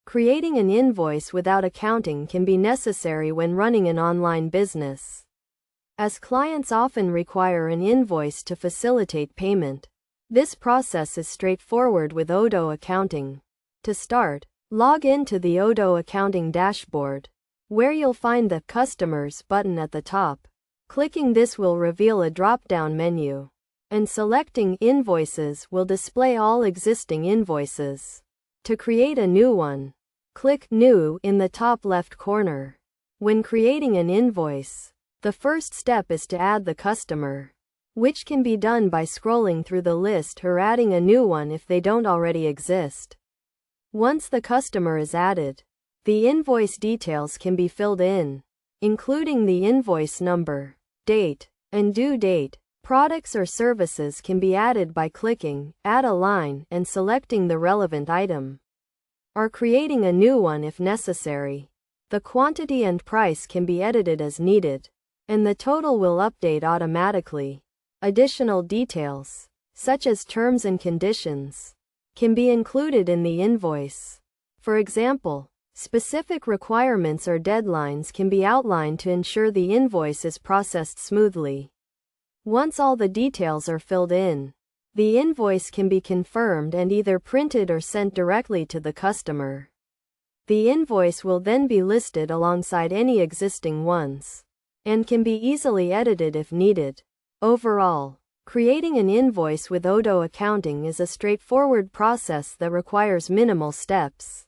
Creating an invoice without accounting can be necessary when running an online business, as clients often require an invoice to facilitate payment. This process is straightforward with Odoo accounting. To start, log into the Odoo accounting dashboard, where you'll find the Customers button at the top. Clicking this will reveal a drop-down menu, and selecting Invoices will display all existing invoices. To create a new one, click New in the top left corner. When creating an invoice, the first step is to add the customer, which can be done by scrolling through the list or adding a new one if they don't already exist. Once the customer is added, the invoice details can be filled in, including the invoice number, date, and due date. Products or services can be added by clicking Add a line and selecting the relevant item, or creating a new one if necessary. The quantity and price can be edited as needed, and the total will update automatically. Additional details, such as terms and conditions, can be included in the invoice. For example, specific requirements or deadlines can be outlined to ensure the invoice is processed smoothly. Once all the details are filled in, the invoice can be confirmed and either printed or sent directly to the customer. The invoice will then be listed alongside any existing ones, and can be easily edited if needed. Overall, creating an invoice with Odoo accounting is a straightforward process that requires minimal steps.